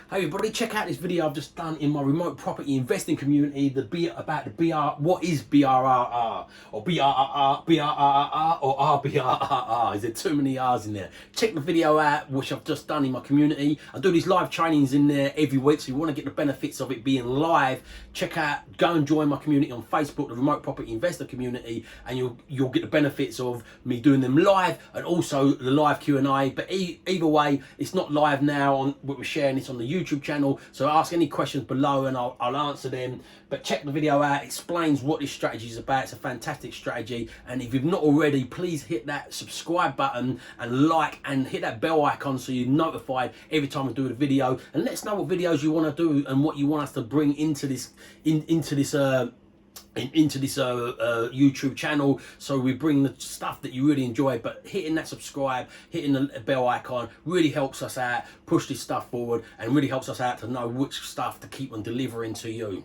Hey everybody, check out this video I've just done in my remote property investing community, about the BR, what is BRRR, or BRRR, BRRR, or RBRR. Is there too many R's in there? Check the video out, which I've just done in my community. I do these live trainings in there every week, so you want to get the benefits of it being live, check out, go and join my community on Facebook, the Remote Property Investor Community, and you'll get the benefits of me doing them live, and also the live Q&A. But either way, it's not live now, we're sharing this on the YouTube channel, so ask any questions below and I'll answer them. But check the video out, it explains what this strategy is about. It's a fantastic strategy, and if you've not already, please hit that subscribe button and like, and hit that bell icon so you're notified every time I do a video. And let us know what videos you want to do and what you want us to bring into this YouTube channel, so we bring the stuff that you really enjoy. But hitting that subscribe, hitting the bell icon really helps us out, push this stuff forward, and really helps us out to know which stuff to keep on delivering to you.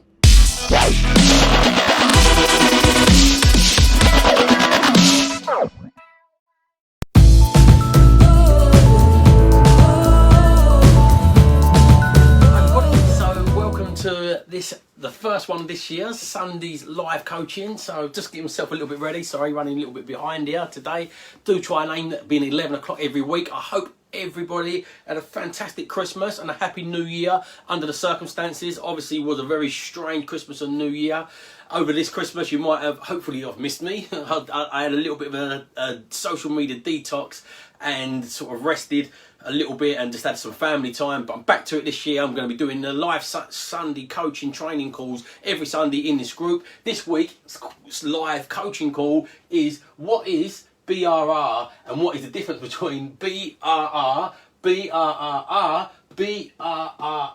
To the first one this year, Sunday's live coaching. So just get myself a little bit ready. Sorry, running a little bit behind here today. Do try and aim at being 11 o'clock every week. I hope everybody had a fantastic Christmas and a happy New Year under the circumstances. Obviously, it was a very strange Christmas and New Year. Over this Christmas, you might have hopefully missed me. I had a little bit of a social media detox and sort of rested a little bit and just had some family time, but I'm back to it this year. I'm going to be doing the live Sunday coaching training calls every Sunday in this group. This week's live coaching call is what is BRR and what is the difference between BRR, BRRR, BRRR,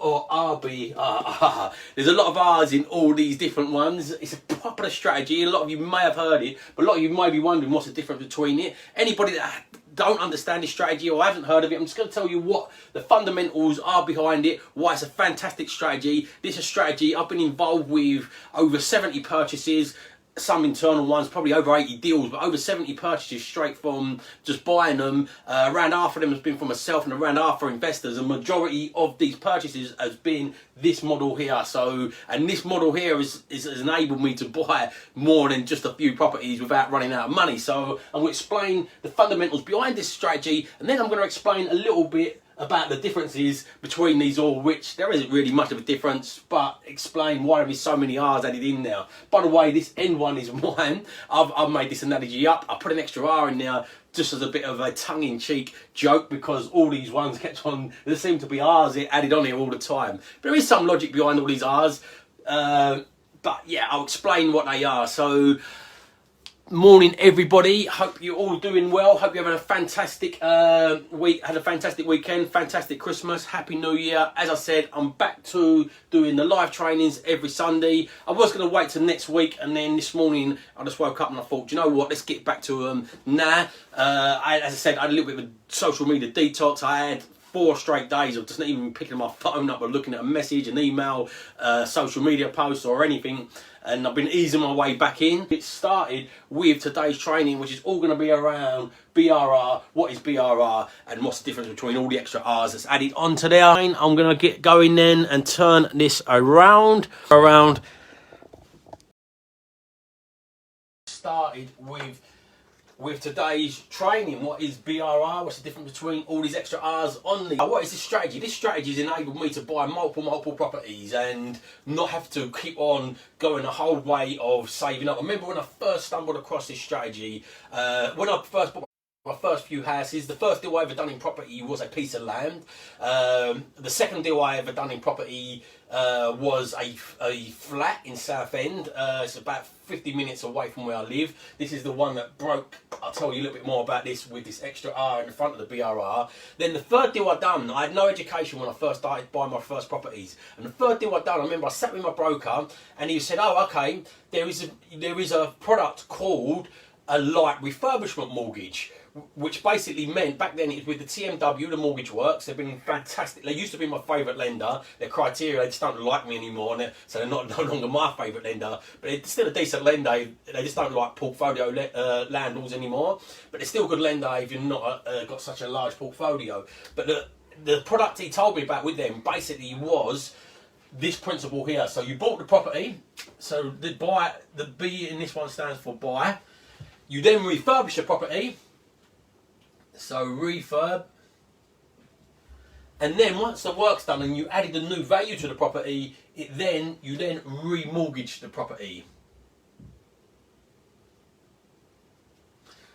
or RBRR. There's a lot of R's in all these different ones. It's a popular strategy. A lot of you may have heard it, but a lot of you may be wondering what's the difference between it. Anybody that don't understand this strategy or haven't heard of it, I'm just going to tell you what the fundamentals are behind it, why it's a fantastic strategy. This is a strategy I've been involved with over 70 purchases, some internal ones, probably over 80 deals, but over 70 purchases straight from just buying them. Around half of them has been for myself and around half for investors. A majority of these purchases has been this model here. So, and this model here has enabled me to buy more than just a few properties without running out of money. So I'm going to explain the fundamentals behind this strategy, and then I'm going to explain a little bit about the differences between these all, which there isn't really much of a difference, but explain why there is so many R's added in there. By the way, this end one is mine. I've made this analogy up. I put an extra R in there just as a bit of a tongue-in-cheek joke, because all these ones kept on, there seem to be R's added on here all the time. But there is some logic behind all these R's, but yeah, I'll explain what they are. So, morning everybody, hope you're all doing well. Hope you're having a fantastic week, had a fantastic weekend, fantastic Christmas, happy New Year. As I said, I'm back to doing the live trainings every Sunday. I was going to wait till next week, and then this morning I just woke up and I thought, do you know what, let's get back to them now. As I said, I had a little bit of a social media detox. I had 4 straight days of just not even picking my phone up or looking at a message, an email, social media post or anything, and I've been easing my way back in. It started with today's training, which is all going to be around BRR, what is BRR, and what's the difference between all the extra R's that's added onto there. I'm going to get going then and turn this around. Started with today's training, what is BRR, what's the difference between all these extra R's on the... What is this strategy? This strategy has enabled me to buy multiple properties and not have to keep on going the whole way of saving up. I remember when I first stumbled across this strategy, when I first bought my first few houses, the first deal I ever done in property was a piece of land. The second deal I ever done in property was a flat in Southend. It's about 50 minutes away from where I live. This is the one that broke. I'll tell you a little bit more about this with this extra R in the front of the BRR. Then the third deal I done, I had no education when I first started buying my first properties. And the third deal I done, I remember I sat with my broker and he said, oh, okay, there is a product called a light refurbishment mortgage, which basically meant, back then it was with the TMW, the Mortgage Works. They've been fantastic. They used to be my favourite lender. Their criteria, they just don't like me anymore, so they're no longer my favourite lender. But it's still a decent lender. They just don't like portfolio landlords anymore. But they're still a good lender if you've not got such a large portfolio. But the product he told me about with them basically was this principle here. So you bought the property, so the buy, the B in this one stands for buy. You then refurbish the property, so refurb, and then once the work's done and you added a new value to the property, you then remortgage the property.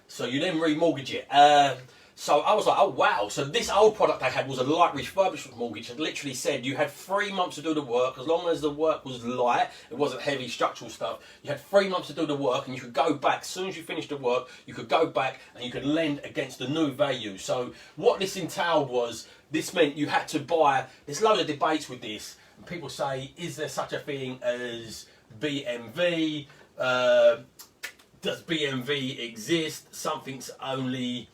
So you then remortgage it. So I was like, oh wow. So this old product I had was a light refurbishment mortgage. It literally said you had 3 months to do the work. As long as the work was light, it wasn't heavy structural stuff. You had 3 months to do the work, and you could go back. As soon as you finished the work, you could go back and you could lend against the new value. So what this entailed was, this meant you had to buy, there's loads of debates with this. And people say, is there such a thing as BMV? Does BMV exist? Something's only...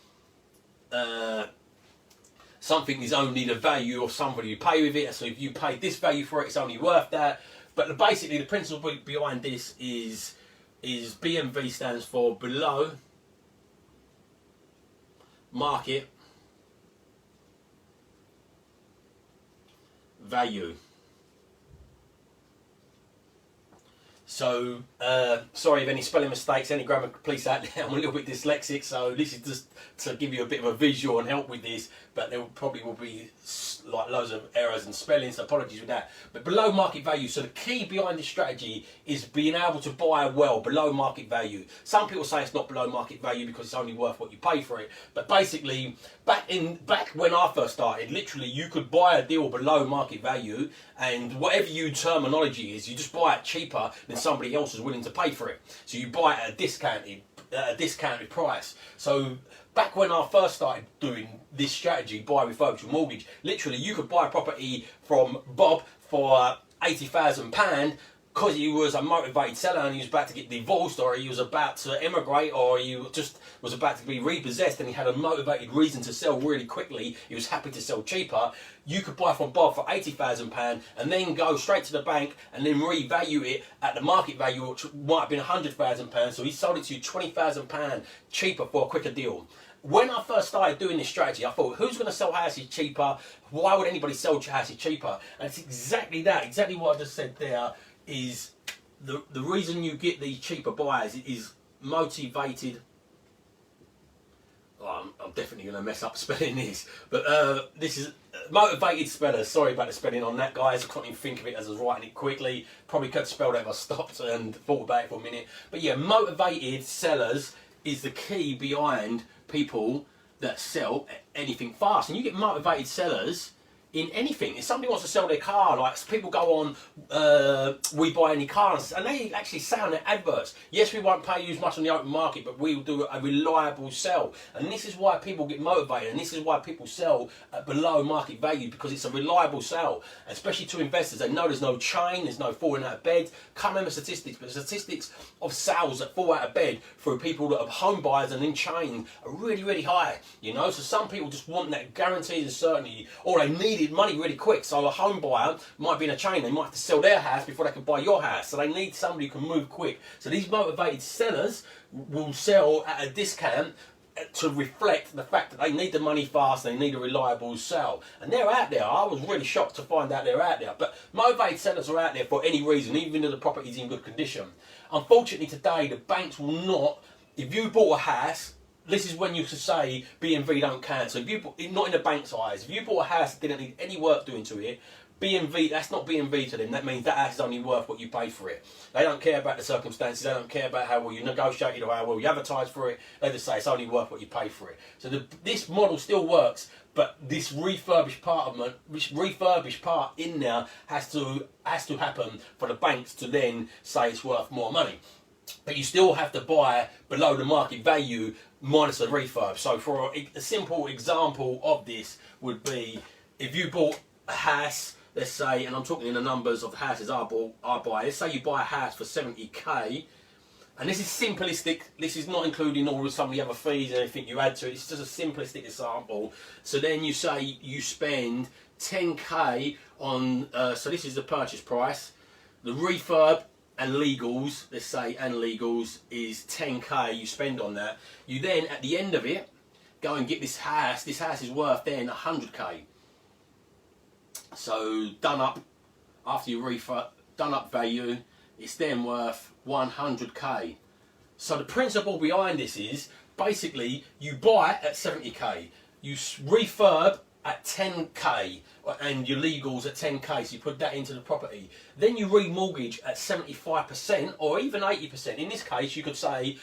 something is only the value of somebody you pay with it. So if you pay this value for it, it's only worth that. But basically, the principle behind this is BMV stands for below market value. So, sorry if any spelling mistakes, any grammar police out there. I'm a little bit dyslexic, so this is just to give you a bit of a visual and help with this. But there probably will be like loads of errors and spelling, so apologies with that. But below market value. So the key behind this strategy is being able to buy well below market value. Some people say it's not below market value because it's only worth what you pay for it. But basically, back when I first started, literally you could buy a deal below market value, and whatever your terminology is, you just buy it cheaper than somebody else is willing to pay for it. So you buy it at a discounted price. So back when I first started doing this strategy, buy, refurbish, remortgage, literally you could buy a property from Bob for £80,000 because he was a motivated seller and he was about to get divorced, or he was about to emigrate, or he just was about to be repossessed and he had a motivated reason to sell really quickly. He was happy to sell cheaper. You could buy from Bob for £80,000 and then go straight to the bank and then revalue it at the market value, which might have been £100,000. So he sold it to you £20,000 cheaper for a quicker deal. When I first started doing this strategy, I thought, who's going to sell houses cheaper? Why would anybody sell houses cheaper? And it's exactly that, exactly what I just said there. Is the reason you get these cheaper buyers is motivated. Oh, I'm definitely going to mess up spelling this, but this is motivated spellers. Sorry about the spelling on that, guys. I couldn't even think of it as I was writing it quickly. Probably could have spelled it if I stopped and thought about it for a minute. But yeah, motivated sellers is the key behind people that sell anything fast. And you get motivated sellers in anything. If somebody wants to sell their car, like people go on We Buy Any Cars, and they actually say on their adverts, yes, we won't pay you as much on the open market, but we'll do a reliable sell. And this is why people get motivated, and this is why people sell at below market value, because it's a reliable sell. Especially to investors, they know there's no chain, there's no falling out of bed. Can't remember statistics, but the statistics of sales that fall out of bed through people that are home buyers and in chain are really, really high. You know, so some people just want that guarantee and certainty, or they need money really quick. So a home buyer might be in a chain, they might have to sell their house before they can buy your house, so they need somebody who can move quick. So these motivated sellers will sell at a discount to reflect the fact that they need the money fast, they need a reliable sell, and they're out there. I was really shocked to find out they're out there. But motivated sellers are out there for any reason, even though the property's in good condition. Unfortunately today, the banks will not, if you bought a house, this is when you should say BMV don't count. So if you not in the bank's eyes, if you bought a house that didn't need any work doing to it, BMV, that's not BMV to them. That means that house is only worth what you paid for it. They don't care about the circumstances. They don't care about how well you negotiated or how well you advertised for it. They just say it's only worth what you paid for it. So this model still works, but this refurbished part in there has to happen for the banks to then say it's worth more money. But you still have to buy below the market value minus the refurb. So for a simple example of this would be, if you bought a house, let's say, and I'm talking in the numbers of houses I buy, let's say you buy a house for 70k, and this is simplistic, this is not including all of some of the other fees and everything you add to it, it's just a simplistic example. So then you say you spend 10k on, so this is the purchase price, the refurb and legals, let's say, and legals is 10k you spend on that. You then, at the end of it, go and get this house is worth then 100k. So done up, after you done up value, it's then worth 100k. So the principle behind this is basically you buy at 70k, you refurb at 10k, and your legals at 10k, so you put that into the property. Then you remortgage at 75% or even 80%. In this case, you could say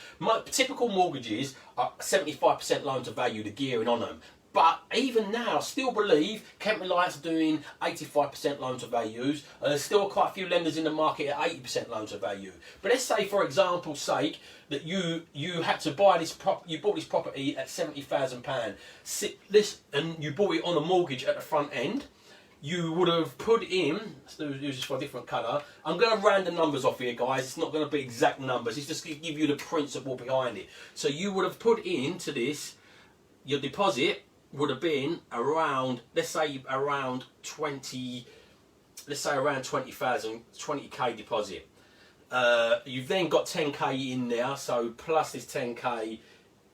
typical mortgages are 75% loan to value, the gearing on them. But even now, still believe Kent Reliance are doing 85% loan to values. There's still quite a few lenders in the market at 80% loan to value. But let's say, for example's sake, that you had to buy this you bought this property at £70,000. And you bought it on a mortgage at the front end. You would have put in, let's use this for a different colour. I'm going to round the numbers off here, guys. It's not going to be exact numbers. It's just going to give you the principle behind it. So you would have put into this, your deposit would have been around, let's say around 20, let's say around 20k deposit. You've then got 10k in there, so plus this 10k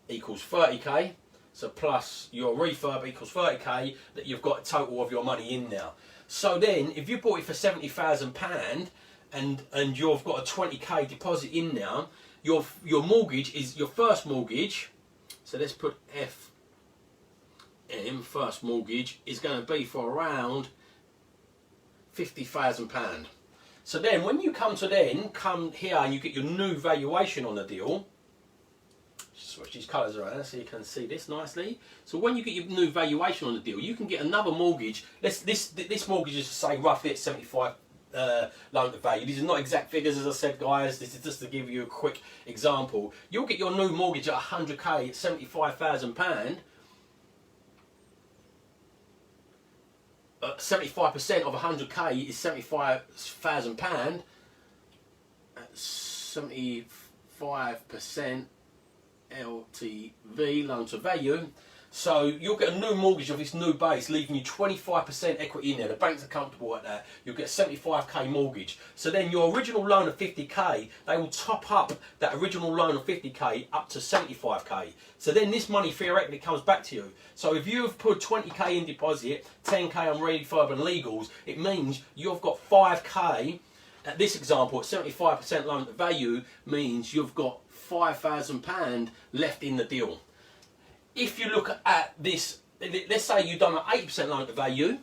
equals 30k. So plus your refurb equals 30k, that you've got a total of your money in there. So then, if you bought it for £70,000 and you've got a 20k deposit in there, your mortgage is your first mortgage. So let's put first mortgage is going to be for around £50,000. So then when you come here and you get your new valuation on the deal, switch these colours around so you can see this nicely. So when you get your new valuation on the deal, you can get another mortgage. This mortgage is, say, roughly at 75 loan to value. These are not exact figures, as I said, guys. This is just to give you a quick example. You'll get your new mortgage at 100k at £75,000. 75% of 100k is £75,000. 75% LTV, loan to value. So you'll get a new mortgage of this new base, leaving you 25% equity in there. The banks are comfortable at that. You'll get a 75k mortgage. So then your original loan of 50k, they will top up that original loan of 50k up to 75k. So then this money theoretically comes back to you. So if you've put 20k in deposit, 10k on refurb and legals, it means you've got 5k. At this example, at 75% loan to value, means you've got £5,000 left in the deal. If you look at this, let's say you've done an 8% loan to value,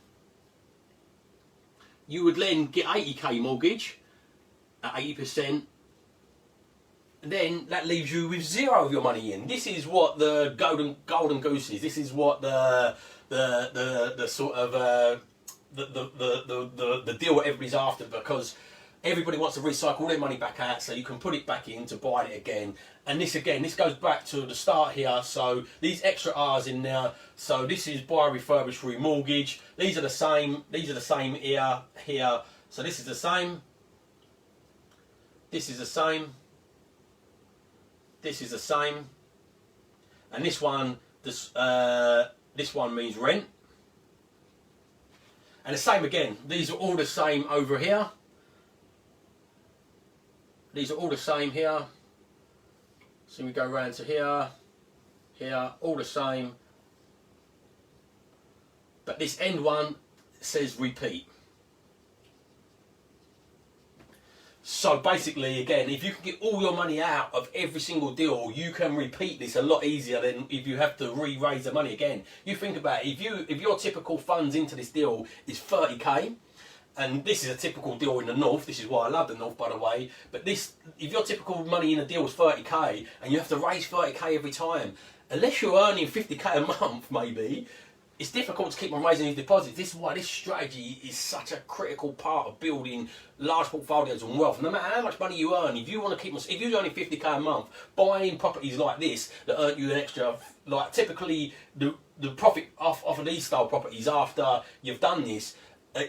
you would then get 80k mortgage at 80%, and then that leaves you with zero of your money in. This is what the golden goose is. This is what the sort of the deal that everybody's after, because everybody wants to recycle their money back out so you can put it back in to buy it again. And this goes back to the start here. So these extra R's in there. So this is buy, refurbish, remortgage. These are the same. These are the same here. So this is the same. This is the same. This is the same. And this one means rent. And the same again. These are all the same over here. These are all the same here. So we go around to here, all the same. But this end one says repeat. So basically, again, if you can get all your money out of every single deal, you can repeat this a lot easier than if you have to re-raise the money again. You think about it, if your typical funds into this deal is 30k, and this is a typical deal in the north. This is why I love the north, by the way. But if your typical money in a deal is 30k and you have to raise 30k every time, unless you're earning 50k a month, maybe, it's difficult to keep on raising these deposits. This is why this strategy is such a critical part of building large portfolios and wealth. No matter how much money you earn, if you want to keep, if you're earning 50k a month, buying properties like this that earn you an extra, like typically the profit off of these style properties after you've done this,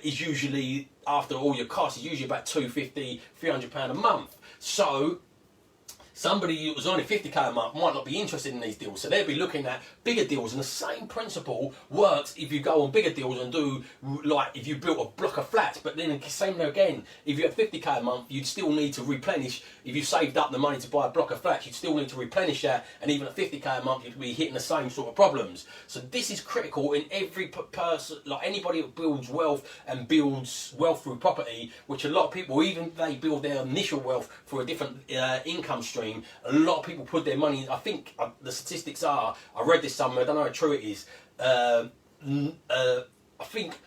is usually, after all your costs, is usually about £250, £300 a month. So somebody who was only 50k a month might not be interested in these deals, so they'll be looking at bigger deals. And the same principle works if you go on bigger deals and do, like if you built a block of flats. But then same again, if you have 50k a month, you'd still need to replenish. If you saved up the money to buy a block of flats, you'd still need to replenish that, and even at 50k a month, you'd be hitting the same sort of problems. So this is critical in every person, like anybody that builds wealth and builds wealth through property, which a lot of people, even if they build their initial wealth through a different income stream, a lot of people put their money, I think the statistics are, I read this somewhere, I don't know how true it is, I think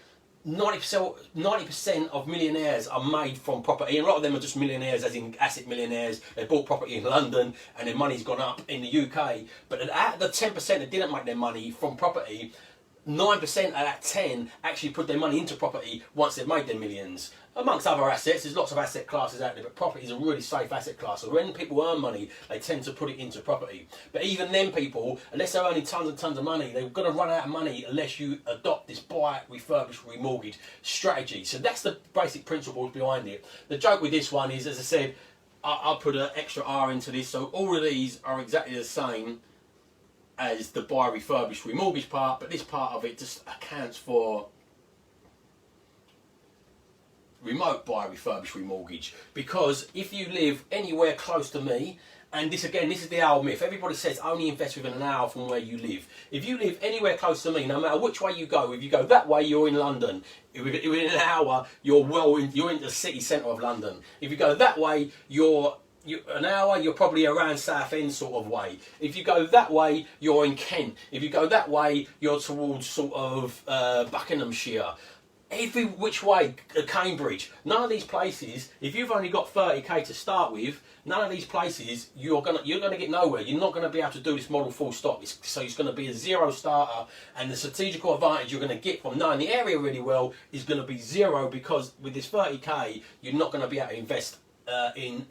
90% of millionaires are made from property, and a lot of them are just millionaires as in asset millionaires. They bought property in London and their money's gone up in the UK. But out of the 10% that didn't make their money from property, 9% of that 10 actually put their money into property once they've made their millions. Amongst other assets, there's lots of asset classes out there, but property is a really safe asset class. So when people earn money, they tend to put it into property. But even then people, unless they're earning tons and tons of money, they're going to run out of money unless you adopt this buy, refurbish, remortgage strategy. So that's the basic principles behind it. The joke with this one is, as I said, I'll put an extra R into this, so all of these are exactly the same as the buy, refurbish, remortgage part, but this part of it just accounts for remote buy, refurbish, remortgage. Because if you live anywhere close to me, and this again, this is the old myth, everybody says only invest within an hour from where you live. If you live anywhere close to me, no matter which way you go, if you go that way, you're in London. Within an hour, you're in the city centre of London. If you go that way, an hour, you're probably around Southend sort of way. If you go that way, you're in Kent. If you go that way, you're towards sort of Buckinghamshire. Every which way, Cambridge. None of these places, if you've only got 30k to start with, none of these places you're gonna get nowhere. You're not gonna be able to do this model full stop. So it's gonna be a zero starter, and the strategical advantage you're gonna get from knowing the area really well is gonna be zero, because with this 30k, you're not gonna be able to invest in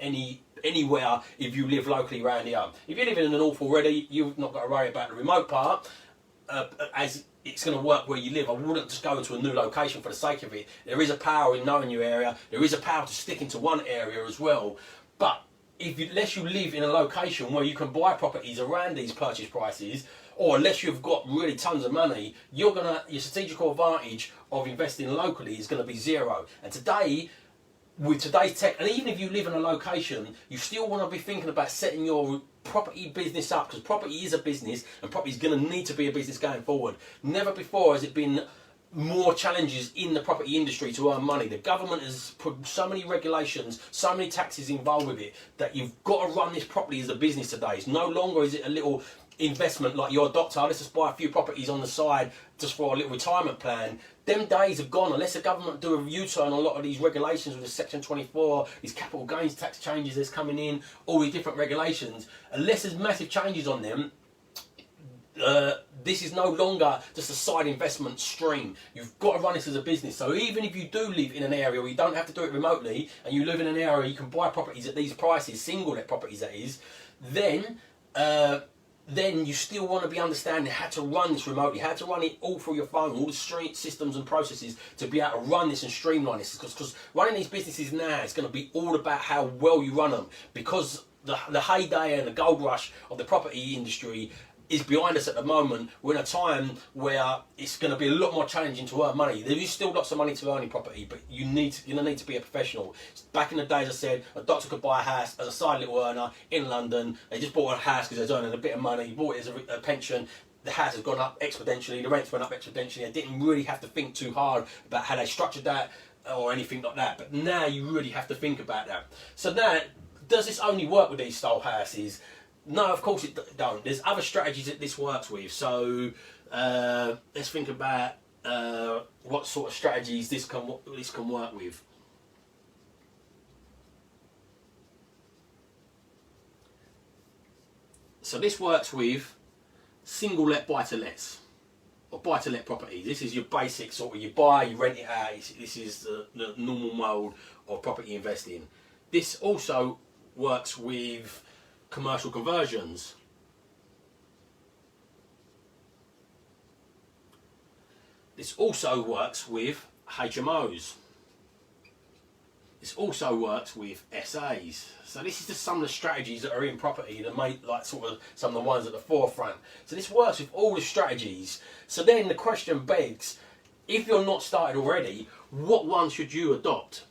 anywhere if you live locally around here. If you live in the north already, you've not got to worry about the remote part, as it's going to work where you live. I wouldn't just go into a new location for the sake of it. There is a power in knowing your area. There is a power to stick into one area as well. But unless you live in a location where you can buy properties around these purchase prices, or unless you've got really tons of money, your strategical advantage of investing locally is going to be zero. And today, with today's tech, and even if you live in a location, you still want to be thinking about setting your property business up, because property is a business, and property is going to need to be a business going forward. Never before has it been more challenges in the property industry to earn money. The government has put so many regulations, so many taxes involved with it, that you've got to run this property as a business today. It's no longer is it a little investment like your doctor, let's just buy a few properties on the side just for a little retirement plan. Them days are gone unless the government do a U-turn on a lot of these regulations with the Section 24, these capital gains tax changes that's coming in, all these different regulations. Unless there's massive changes on them, this is no longer just a side investment stream. You've got to run this as a business. So even if you do live in an area where you don't have to do it remotely, and you live in an area where you can buy properties at these prices, single let properties that is, then you still want to be understanding how to run this remotely, how to run it all through your phone, all the street systems and processes to be able to run this and streamline this. Because running these businesses now is going to be all about how well you run them. Because the heyday and the gold rush of the property industry is behind us at the moment. We're in a time where it's going to be a lot more challenging to earn money. There is still lots of money to earn in property, but you're going to need to be a professional. Back in the days, I said, a doctor could buy a house as a side little earner in London. They just bought a house because they're earning a bit of money, bought it as a pension. The house has gone up exponentially, the rents went up exponentially. They didn't really have to think too hard about how they structured that or anything like that. But now you really have to think about that. So now, does this only work with these style houses? No, of course it don't. There's other strategies that this works with. So let's think about what sort of strategies this can work with. So this works with single let buy to lets, or buy to let properties. This is your basic sort of, you buy, you rent it out. This is the normal mode of property investing. This also works with commercial conversions. This also works with HMOs. This also works with SAs. So this is just some of the strategies that are in property that make like sort of some of the ones at the forefront. So this works with all the strategies. So then the question begs, if you're not started already, what one should you adopt?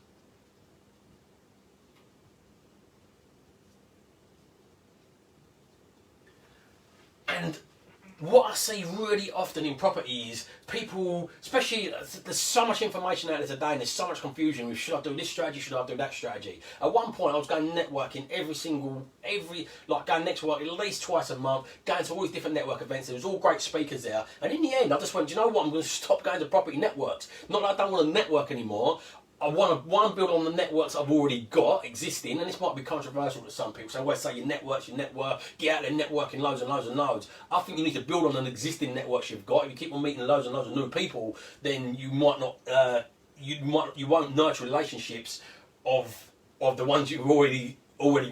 And what I see really often in property is people, especially, there's so much information out there today and there's so much confusion with should I do this strategy, should I do that strategy. At one point I was going networking like going network at least twice a month, going to all these different network events. There was all great speakers there, and in the end I just went, do you know what, I'm going to stop going to property networks. Not that I don't want to network anymore. I want to build on the networks I've already got existing, and this might be controversial to some people. So I always say your network, get out there networking loads and loads and loads. I think you need to build on an existing networks you've got. If you keep on meeting loads and loads of new people, then you might not, you won't nurture relationships of the ones you've already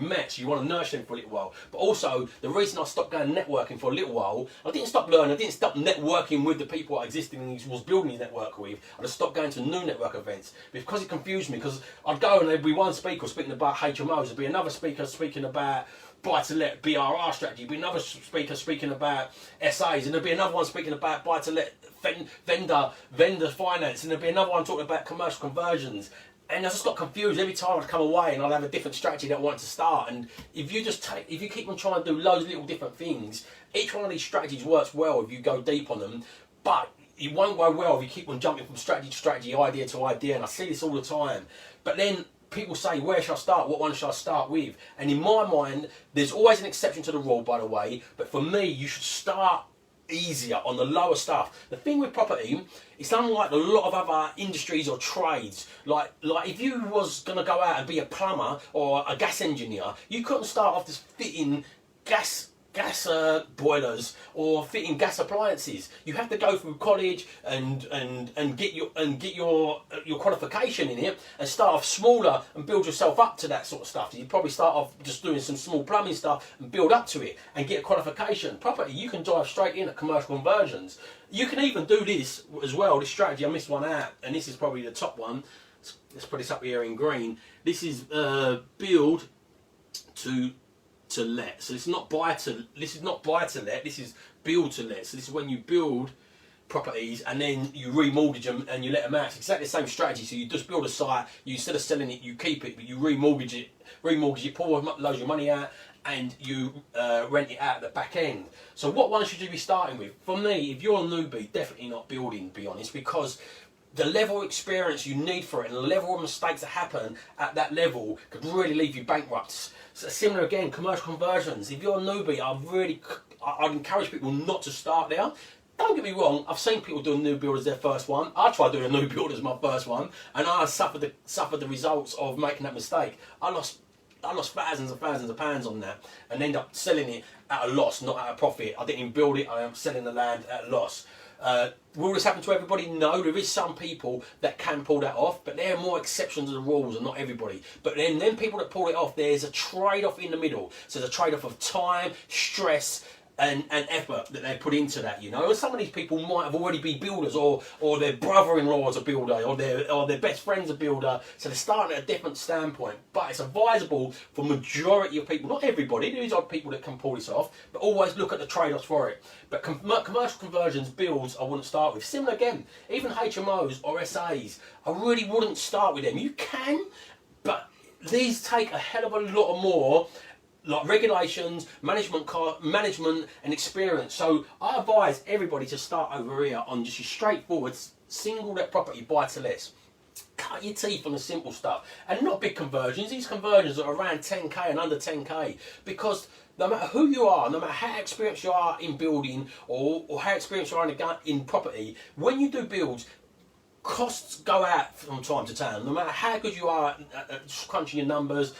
met, so you want to nurture them for a little while. But also, the reason I stopped going networking for a little while, I didn't stop learning, I didn't stop networking with the people I existed and was building his network with. I just stopped going to new network events because it confused me, because I'd go and there'd be one speaker speaking about HMOs, there'd be another speaker speaking about buy-to-let BRR strategy, there'd be another speaker speaking about SAs, and there'd be another one speaking about buy-to-let vendor finance, and there'd be another one talking about commercial conversions. And I just got confused every time I'd come away, and I'd have a different strategy that I wanted to start. And if you keep on trying to do loads of little different things, each one of these strategies works well if you go deep on them, but it won't go well if you keep on jumping from strategy to strategy, idea to idea. And I see this all the time. But then people say, where should I start? What one should I start with? And in my mind, there's always an exception to the rule, by the way. But for me, you should start easier on the lower stuff. The thing with property, it's unlike a lot of other industries or trades. Like if you was going to go out and be a plumber or a gas engineer, you couldn't start off just fitting gas boilers or fitting gas appliances. You have to go through college and get your qualification in it and start off smaller and build yourself up to that sort of stuff. You probably start off just doing some small plumbing stuff and build up to it and get a qualification. Property, you can dive straight in at commercial conversions. You can even do this as well, this strategy. I missed one out, and this is probably the top one. Let's put this up here in green. This is build to let. So it's not buy to let, this is build to let. So this is when you build properties and then you remortgage them and you let them out. It's exactly the same strategy. So you just build a site, you instead of selling it, you keep it, but you remortgage it, pour loads of money out, and you rent it out at the back end. So what one should you be starting with? For me, if you're a newbie, definitely not building, to be honest, because the level of experience you need for it and the level of mistakes that happen at that level could really leave you bankrupt. So similar again, commercial conversions. If you're a newbie, I'd encourage people not to start there. Don't get me wrong, I've seen people doing new build as their first one. I tried doing a new build as my first one, and I suffered the results of making that mistake. I lost thousands and thousands of pounds on that and ended up selling it at a loss, not at a profit. I didn't even build it, I am selling the land at a loss. Will this happen to everybody? No, there is some people that can pull that off, but there are more exceptions to the rules and not everybody. But then people that pull it off, there's a trade-off in the middle. So there's a trade-off of time, stress, and effort that they put into that, you know. And some of these people might have already been builders, or their brother-in-law is a builder, or their best friend's a builder, so they're starting at a different standpoint. But it's advisable for majority of people, not everybody, there is odd people that can pull this off, but always look at the trade-offs for it. But commercial conversions, builds, I wouldn't start with. Similar again, even HMOs or SAs, I really wouldn't start with them. You can, but these take a hell of a lot more like regulations, management and experience. So I advise everybody to start over here on just your straightforward single let property buy to lets. Cut your teeth on the simple stuff and not big conversions. These conversions are around 10k and under 10k, because no matter who you are, no matter how experienced you are in building or how experienced you are in property, when you do builds, costs go out from time to time. No matter how good you are at crunching your numbers,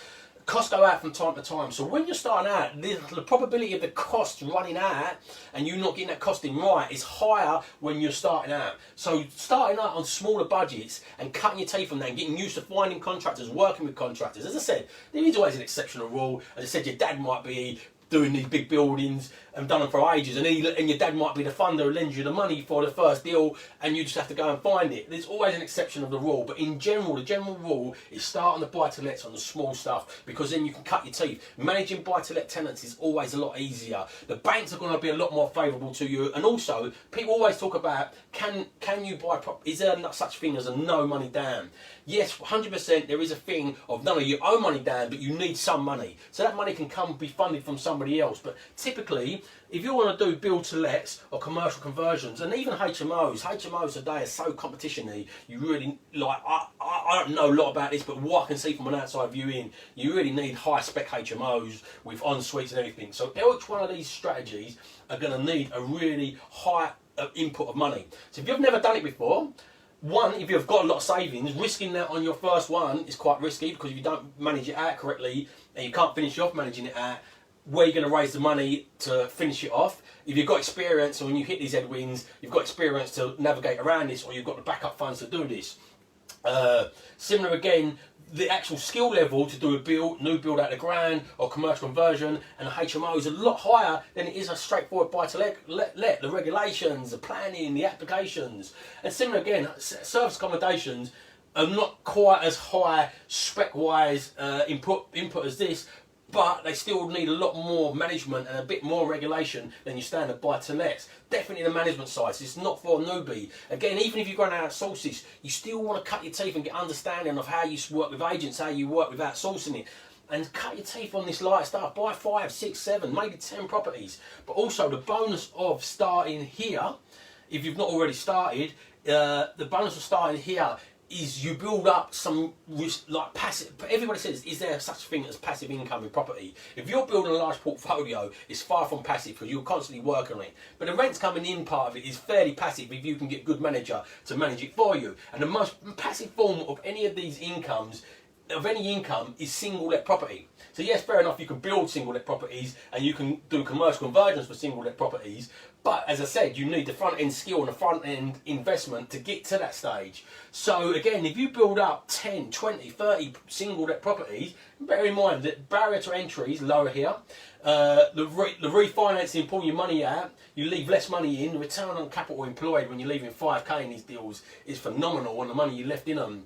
costs go out from time to time. So when you're starting out, the probability of the cost running out and you not getting that costing right is higher when you're starting out. So starting out on smaller budgets and cutting your teeth on that and getting used to finding contractors, working with contractors. As I said, there is always an exceptional rule. As I said, your dad might be doing these big buildings and done them for ages, and your dad might be the funder who lends you the money for the first deal, and you just have to go and find it. There's always an exception of the rule, but in general, the general rule is start on the buy-to-lets on the small stuff, because then you can cut your teeth. Managing buy-to-let tenants is always a lot easier. The banks are going to be a lot more favourable to you, and also people always talk about can you buy property? Is there no such thing as a no money down? Yes, 100% there is a thing of none of you owe money down, but you need some money, so that money can come be funded from somebody else. But typically, if you want to do build-to-lets or commercial conversions, and even HMOs today are so competition-y, you really, like, I don't know a lot about this, but what I can see from an outside view in, you really need high-spec HMOs with en-suites and everything. So each one of these strategies are going to need a really high input of money. So if you've never done it before, one, if you've got a lot of savings, risking that on your first one is quite risky, because if you don't manage it out correctly and you can't finish off managing it out, where you're going to raise the money to finish it off? If you've got experience, or when you hit these headwinds, you've got experience to navigate around this, or you've got the backup funds to do this. Similar again, the actual skill level to do a new build out of the ground or commercial conversion and a HMO is a lot higher than it is a straightforward buy-to-let. The regulations, the planning, the applications. And similar again, service accommodations are not quite as high spec-wise input as this, but they still need a lot more management and a bit more regulation than your standard buy-to-lets. Definitely the management side. So it's not for a newbie. Again, even if you're going to outsource this, you still want to cut your teeth and get understanding of how you work with agents, how you work with outsourcing it. And cut your teeth on this light stuff. Buy 5, 6, 7, maybe 10 properties. But also the bonus of starting here, if you've not already started, the bonus of starting here is you build up some like passive. Everybody says, is there such a thing as passive income in property? If you're building a large portfolio, it's far from passive, because you're constantly working on it. But the rent's coming in part of it is fairly passive if you can get a good manager to manage it for you. And the most passive form of any of these incomes, of any income, is single let property. So yes, fair enough, you can build single let properties and you can do commercial conversions for single let properties, but as I said, you need the front end skill and the front end investment to get to that stage. So again, if you build up 10, 20, 30 single let properties, bear in mind that barrier to entry is lower here. The refinancing, pull your money out, you leave less money in. The return on capital employed when you're leaving 5k in these deals is phenomenal on the money you left in them.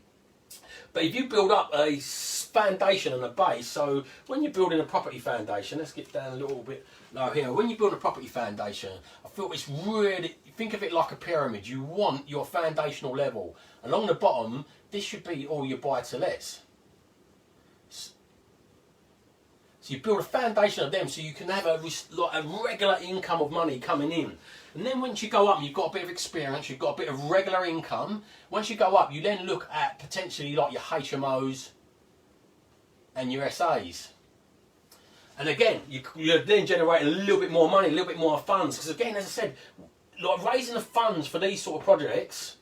But if you build up a foundation and a base, so when you're building a property foundation, let's get down a little bit lower here. When you build a property foundation, I feel it's really, think of it like a pyramid. You want your foundational level. Along the bottom, this should be all your buy-to-lets. So you build a foundation of them so you can have a regular income of money coming in. And then once you go up, you've got a bit of experience, you've got a bit of regular income. Once you go up, you then look at potentially like your HMOs and your SAs. And again, you then generate a little bit more money, a little bit more funds. Because again, as I said, like raising the funds for these sort of projects,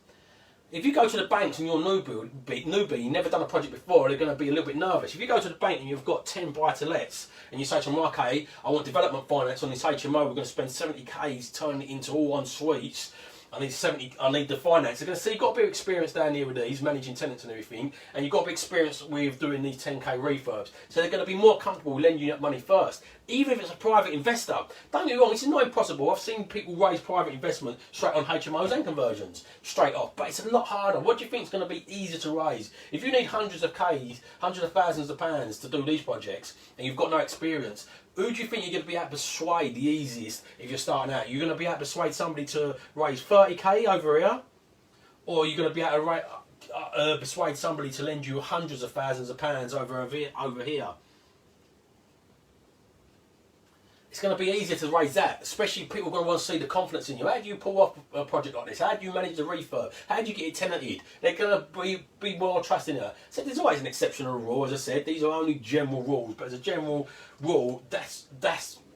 if you go to the banks and you're newbie, you've never done a project before, they're going to be a little bit nervous. If you go to the bank and you've got 10 buy-to-lets and you say to them, okay, I want development finance on this HMO, we're going to spend 70k's turning it into all en-suites, I need the finance. They're going to see you've got a bit of experience down here with these, managing tenants and everything, and you've got a bit of experience with doing these 10k refurbs. So they're going to be more comfortable lending you that money first. Even if it's a private investor. Don't get me wrong, this is not impossible. I've seen people raise private investment straight on HMOs and conversions, straight off. But it's a lot harder. What do you think is going to be easier to raise? If you need hundreds of K's, hundreds of thousands of pounds to do these projects, and you've got no experience, who do you think you're going to be able to persuade the easiest if you're starting out? You're going to be able to persuade somebody to raise 30k over here? Or you're going to be able to persuade somebody to lend you hundreds of thousands of pounds over here? It's going to be easier to raise that, especially people are going to want to see the confidence in you. How do you pull off a project like this? How do you manage the refurb? How do you get it tenanted? They're going to be more trusting in it. So there's always an exceptional rule, as I said. These are only general rules, but as a general rule, that's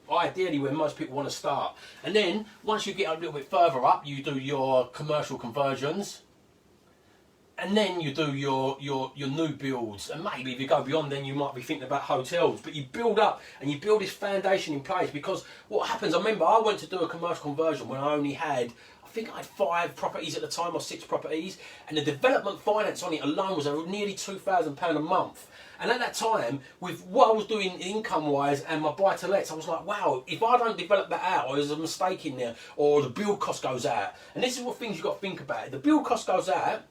ideally where most people want to start. And then once you get a little bit further up, you do your commercial conversions. And then you do your new builds, and maybe if you go beyond, then you might be thinking about hotels. But you build up and you build this foundation in place, because what happens, I remember I went to do a commercial conversion when I only had, I I think I had 5 properties at the time, or 6 properties, and the development finance on it alone was nearly £2,000 a month. And at that time, with what I was doing income-wise and my buy-to-lets, I was like, wow, if I don't develop that out, or there's a mistake in there, or the build cost goes out, and this is what things you've got to think about. If the build cost goes out,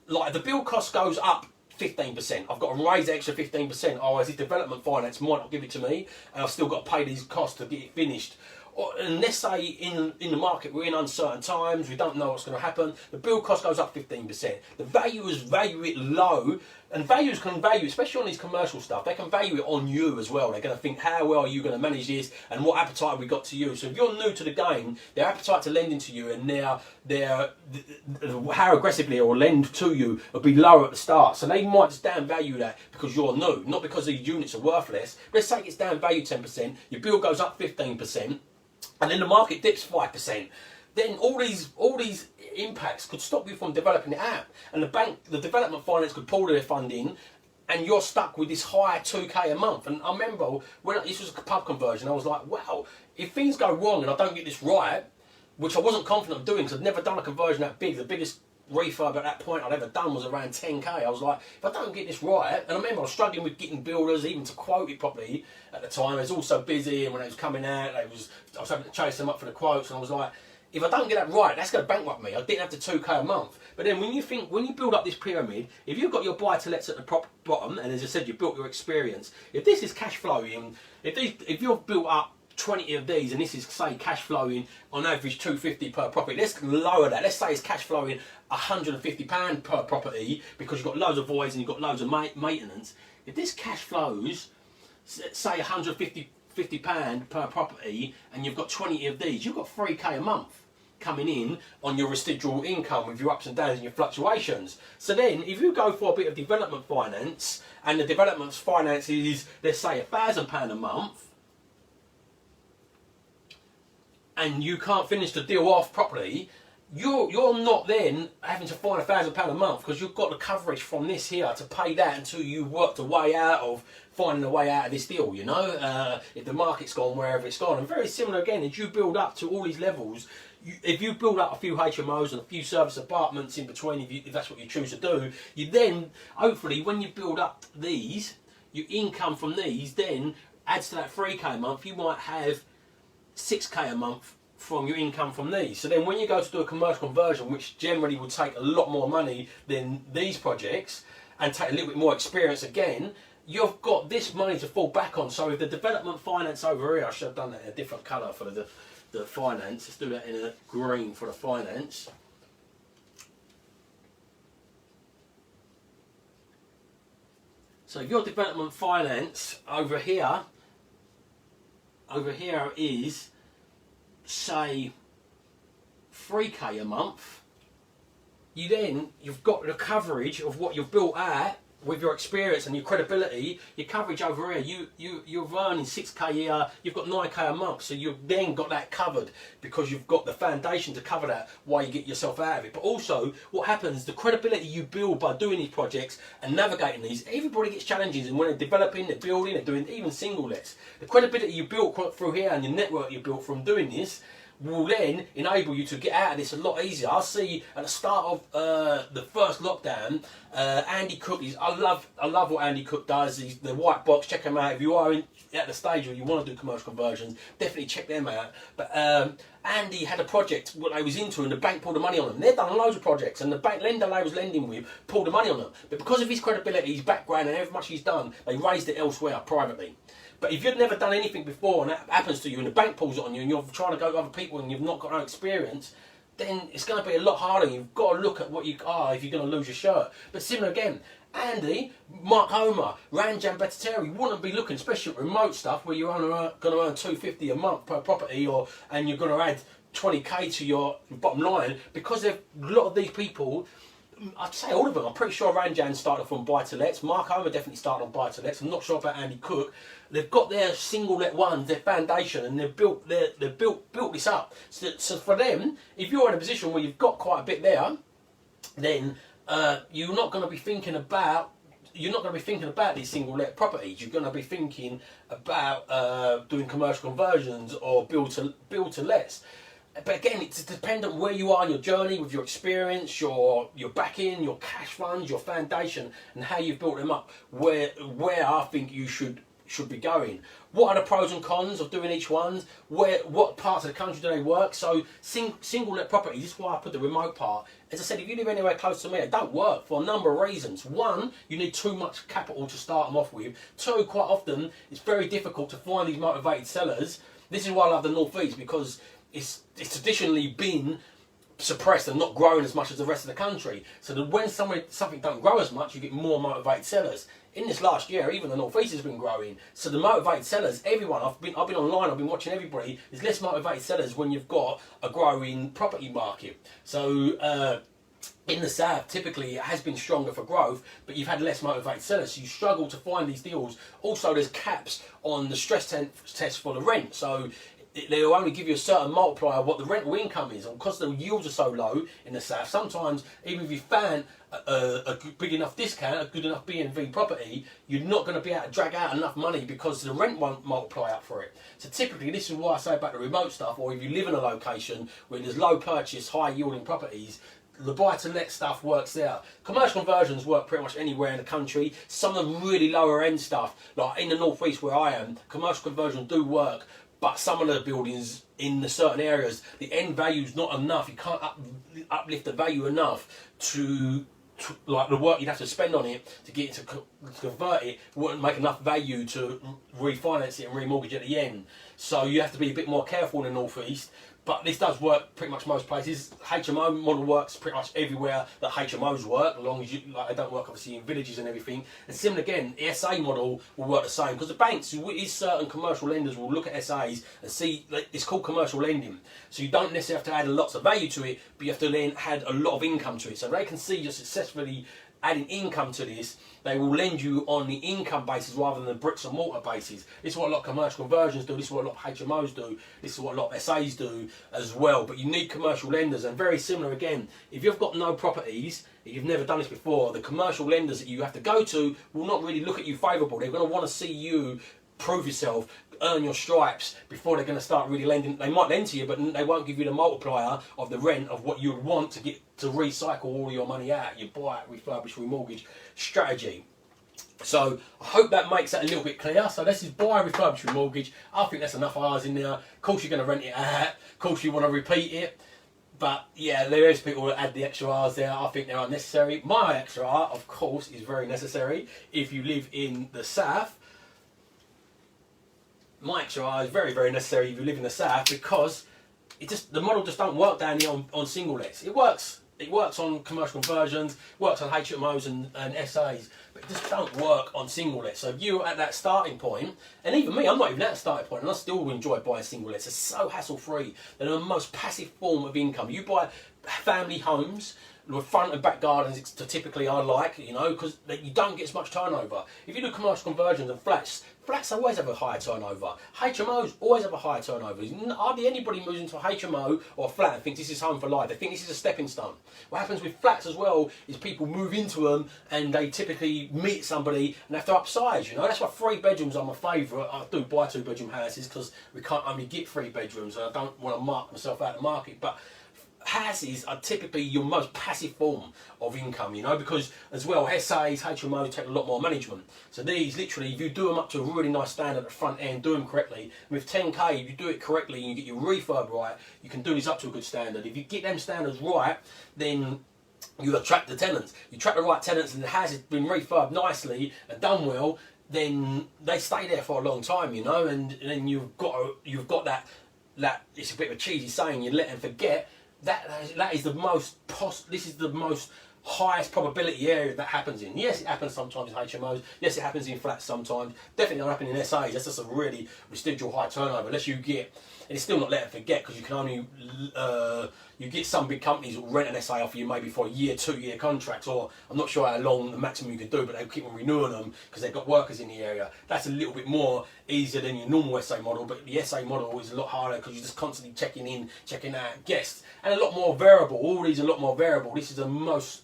like the build cost goes up 15%, I've got to raise the extra 15%, otherwise this development finance might not give it to me, and I've still got to pay these costs to get it finished. And let's say in the market we're in uncertain times, we don't know what's going to happen, the build cost goes up 15%. The valuers value it low, and valuers can value, especially on these commercial stuff, they can value it on you as well. They're going to think, how well are you going to manage this, and what appetite have we got to you? So if you're new to the game, their appetite to lending to you and how aggressively or lend to you will be lower at the start. So they might just down value that because you're new, not because these units are worthless. Let's say it's down value 10%, your bill goes up 15%, and then the market dips 5%. Then all these impacts could stop you from developing it out, and the development finance could pull their funding, and you're stuck with this high 2k a month. And I remember when this was a pub conversion, I was like, wow, if things go wrong and I don't get this right, which I wasn't confident of doing because I'd never done a conversion that big. The biggest refurb at that point I'd ever done was around 10k. I was like, if I don't get this right, and I remember I was struggling with getting builders even to quote it properly at the time. It was all so busy, and when it was coming out, I was having to chase them up for the quotes, and I was like, if I don't get that right, that's going to bankrupt me. I didn't have the 2k a month. But then when you build up this pyramid, if you've got your buy-to-lets at the bottom, and as I said, you built your experience, if this is cash flowing, if you've built up 20 of these, and this is, say, cash flowing on average 250 per property, let's lower that. Let's say it's cash flowing £150 per property because you've got loads of voids and you've got loads of maintenance. If this cash flows, say £150 per property, and you've got 20 of these, you've got 3k a month coming in on your residual income with your ups and downs and your fluctuations. So then if you go for a bit of development finance, and the development finance is, let's say, £1,000 a month, and you can't finish the deal off properly, you're not then having to find £1,000 a month, because you've got the coverage from this here to pay that until you worked a way out of finding a way out of this deal, you know, if the market's gone wherever it's gone. And very similar again, as you build up to all these levels, if you build up a few HMOs and a few service apartments in between, if that's what you choose to do, you then, hopefully, when you build up these, your income from these then adds to that 3k a month. You might have 6k a month from your income from these. So then when you go to do a commercial conversion, which generally would take a lot more money than these projects and take a little bit more experience again, you've got this money to fall back on. So if the development finance over here, I should have done that in a different colour for the finance. Let's do that in a green for the finance. So if your development finance over here is, say, 3k a month, you've got the coverage of what you've built out with your experience and your credibility. Your coverage over here, you're earning 6k a year, you've got 9k a month, so you've then got that covered because you've got the foundation to cover that while you get yourself out of it. But also, what happens, the credibility you build by doing these projects and navigating these, everybody gets challenges, and when they're developing, they're building, they're doing even single lets. The credibility you built through here and the network you built from doing this will then enable you to get out of this a lot easier. I see at the start of the first lockdown, Andy Cook I love what Andy Cook does. He's the white box. Check him out if you are at the stage where you want to do commercial conversions. Definitely check them out. But Andy had a project what they was into, and the bank pulled the money on them. They've done loads of projects, and the bank lender they was lending with pulled the money on them. But because of his credibility, his background, and how much he's done, they raised it elsewhere privately. But if you've never done anything before and that happens to you and the bank pulls it on you and you're trying to go to other people and you've not got no experience, then it's going to be a lot harder. You've got to look at what you are if you're going to lose your shirt. But similar again, Andy, Mark Homer, Ranjan Bhattacharya wouldn't be looking, especially at remote stuff where you're only going to earn $250 a month per property, and you're going to add 20k to your bottom line, because a lot of these people, I'd say all of them, I'm pretty sure Ranjan started off on buy-to-lets, Mark Homer definitely started on buy-to-lets, I'm not sure about Andy Cook. They've got their single-let ones, their foundation, and they've built this up. So for them, if you're in a position where you've got quite a bit there, then you're not going to be thinking about these single-let properties. You're going to be thinking about doing commercial conversions or build to lets. But again, it's dependent where you are in your journey with your experience, your backing, your cash funds, your foundation, and how you've built them up. Where I think you should be going. What are the pros and cons of doing each one? What parts of the country do they work? So single let properties, this is why I put the remote part. As I said, if you live anywhere close to me, it don't work for a number of reasons. One, you need too much capital to start them off with. Two, quite often, it's very difficult to find these motivated sellers. This is why I love the North East, because it's traditionally been suppressed and not growing as much as the rest of the country. So that when something don't grow as much, you get more motivated sellers. In this last year, even the North East has been growing. So the motivated sellers, everyone, I've been online, I've been watching everybody. There's less motivated sellers when you've got a growing property market. So in the South, typically it has been stronger for growth, but you've had less motivated sellers, so you struggle to find these deals. Also, there's caps on the stress test for the rent. So they'll only give you a certain multiplier of what the rental income is, and because the yields are so low in the South, sometimes even if you found a big enough discount, a good enough B&V property, you're not going to be able to drag out enough money because the rent won't multiply up for it. So typically, this is why I say about the remote stuff, or if you live in a location where there's low purchase, high yielding properties, the buy to let stuff works there. Commercial conversions work pretty much anywhere in the country. Some of the really lower end stuff, like in the North East where I am, commercial conversions do work. But some of the buildings in the certain areas, the end value is not enough. You can't uplift the value enough to like the work you'd have to spend on it to get it to convert it wouldn't make enough value to refinance it and remortgage at the end. So you have to be a bit more careful in the North East. But this does work pretty much most places. HMO model works pretty much everywhere that HMOs work, as long as they don't work obviously in villages and everything. And similar again, the SA model will work the same, because the banks, certain commercial lenders will look at SAs and see, it's called commercial lending. So you don't necessarily have to add lots of value to it, but you have to then add a lot of income to it. So they can see you're successfully adding income to this. They will lend you on the income basis rather than the bricks and mortar basis. This is what a lot of commercial conversions do. This is what a lot of HMOs do. This is what a lot of SAs do as well. But you need commercial lenders, and very similar again. If you've got no properties, if you've never done this before, the commercial lenders that you have to go to will not really look at you favourable. They're going to want to see you prove yourself, earn your stripes before they're going to start really lending. They might lend to you, but they won't give you the multiplier of the rent of what you would want to get to recycle all your money out. You buy it, refurbish, remortgage strategy. So I hope that makes that a little bit clear. So this is buy, refurbish, remortgage. I think that's enough hours in there. Of course you're going to rent it out. Of course you want to repeat it. But yeah, there is people that add the extra hours there. I think they're unnecessary. My extra hour, of course, is very necessary if you live in the South. My extra hour is very, very necessary if you live in the South, because the model just don't work down here on single lets. It works on commercial conversions, works on HMOs and SAs, but it just don't work on single lets. So if you're at that starting point, and even me, I'm not even at that starting point, and I still enjoy buying single lets. It's so hassle free. They're the most passive form of income. You buy family homes with front and back gardens, typically I like, because you don't get as much turnover. If you do commercial conversions and flats always have a higher turnover. HMOs always have a higher turnover. Hardly anybody moves into a HMO or a flat and thinks this is home for life. They think this is a stepping stone. What happens with flats as well is people move into them and they typically meet somebody and have to upsize. That's why 3 bedrooms are my favourite. I do buy 2-bedroom houses because we can't only get 3 bedrooms, and I don't want to mark myself out of the market. But houses are typically your most passive form of income, because as well, SAs, HMOs take a lot more management. So these, literally, if you do them up to a really nice standard at the front end, do them correctly, with 10k, if you do it correctly and you get your refurb right, you can do this up to a good standard. If you get them standards right, then you attract the tenants. You attract the right tenants and the house has been refurbed nicely and done well, then they stay there for a long time, and then you've got that, it's a bit of a cheesy saying, you let them forget. That is the most this is the most highest probability area that happens in. Yes, it happens sometimes in HMOs. Yes, it happens in flats sometimes. Definitely not happening in SAs. That's just a really residual high turnover. Unless you get, and it's still not letting forget, because you can only you get some big companies that will rent an SA off you maybe for a year, 2-year contracts, or I'm not sure how long the maximum you can do, but they keep on renewing them because they've got workers in the area. That's a little bit more easier than your normal SA model, but the SA model is a lot harder because you're just constantly checking in, checking out guests, and a lot more variable. All these are a lot more variable. This is the most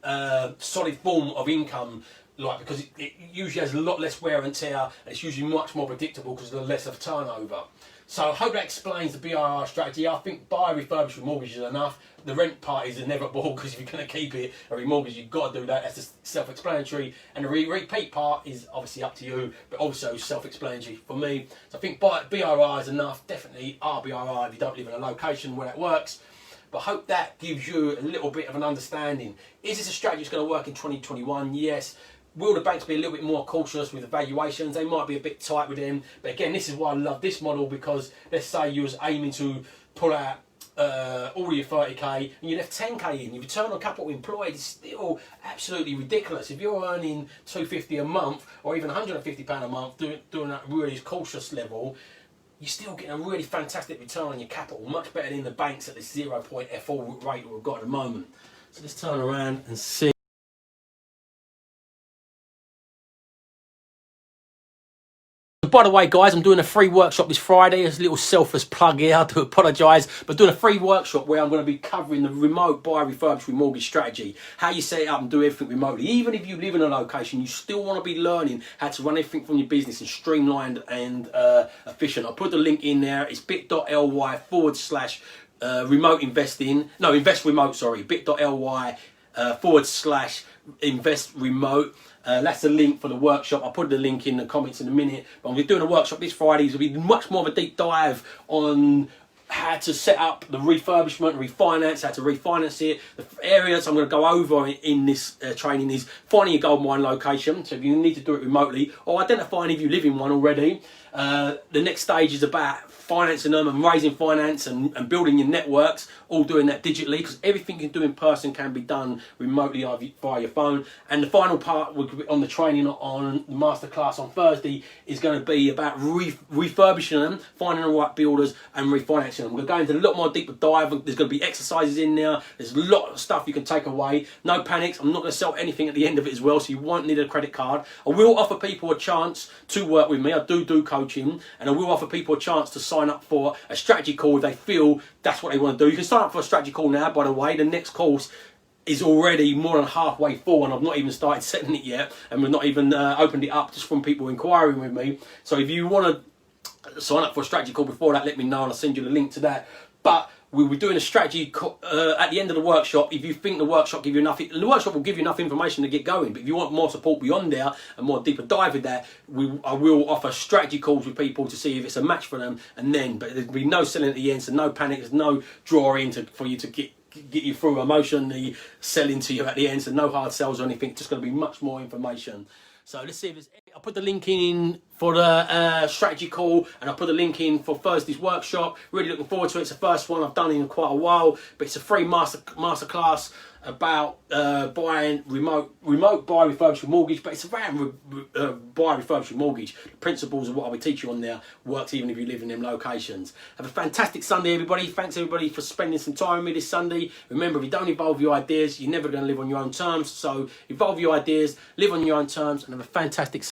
solid form of income, because it usually has a lot less wear and tear, and it's usually much more predictable because there's less of turnover. So I hope that explains the BRR strategy. I think buy refurbished remortgage is enough. The rent part is inevitable because if you're going to keep it a remortgage, you've got to do that. That's just self-explanatory. And the repeat part is obviously up to you, but also self-explanatory for me. So I think BRR is enough. Definitely RBRR if you don't live in a location where that works. But I hope that gives you a little bit of an understanding. Is this a strategy that's going to work in 2021? Yes. Will the banks be a little bit more cautious with the valuations? They might be a bit tight with them. But again, this is why I love this model, because let's say you was aiming to pull out all of your 30k and you left 10k in. Your return on capital employed is still absolutely ridiculous. If you're earning 250 a month or even 150 pound a month doing that really cautious level, you're still getting a really fantastic return on your capital, much better than the banks at this 0.F4 rate we've got at the moment. So let's turn around and see. By the way, guys, I'm doing a free workshop this Friday. There's a little selfless plug here. I do apologise, but doing a free workshop where I'm going to be covering the remote buy refurbished remortgage strategy, how you set it up and do everything remotely. Even if you live in a location, you still want to be learning how to run everything from your business and streamlined and efficient. I'll put the link in there. It's bit.ly/remote investing. No, invest remote. Sorry, bit.ly/invest remote. That's the link for the workshop. I'll put the link in the comments in a minute. But I'm doing a workshop this Friday. It'll be much more of a deep dive on how to set up the refurbishment, refinance, how to refinance it. The areas I'm going to go over in this training is finding your gold mine location. So if you need to do it remotely, or identifying if you live in one already. The next stage is about financing them and raising finance and building your networks, all doing that digitally, because everything you can do in person can be done remotely via your phone. And the final part on the training on the masterclass on Thursday is going to be about refurbishing them, finding the right builders and refinancing them. We're going to a lot more deeper dive. There's going to be exercises in there. There's a lot of stuff you can take away. No panics. I'm not going to sell anything at the end of it as well, so you won't need a credit card. I will offer people a chance to work with me. I do coaching, and I will offer people a chance to sign up for a strategy call if they feel that's what they want to do. You can sign up for a strategy call now, by the way. The next course is already more than halfway full, and I've not even started setting it yet, and we've not even opened it up just from people inquiring with me. So if you want to sign up for a strategy call before that, let me know and I'll send you the link to that. But we'll be doing a strategy at the end of the workshop. If you think the workshop give you enough, the workshop will give you enough information to get going. But if you want more support beyond there and more deeper dive with that, I will offer strategy calls with people to see if it's a match for them. And then, but there'll be no selling at the end, so no panic. There's no drawing for you to get you through emotionally selling to you at the end. So no hard sells or anything. Just going to be much more information. So let's see if there's. I'll put the link in for the strategy call, and I'll put the link in for Thursday's workshop. Really looking forward to it. It's the first one I've done in quite a while, but it's a free masterclass about buying remote buy refurbished remortgage, but it's around buy refurbished remortgage. The principles of what I'll be teaching on there works even if you live in them locations. Have a fantastic Sunday, everybody. Thanks everybody for spending some time with me this Sunday. Remember, if you don't evolve your ideas, you're never going to live on your own terms. So evolve your ideas, live on your own terms, and have a fantastic Sunday.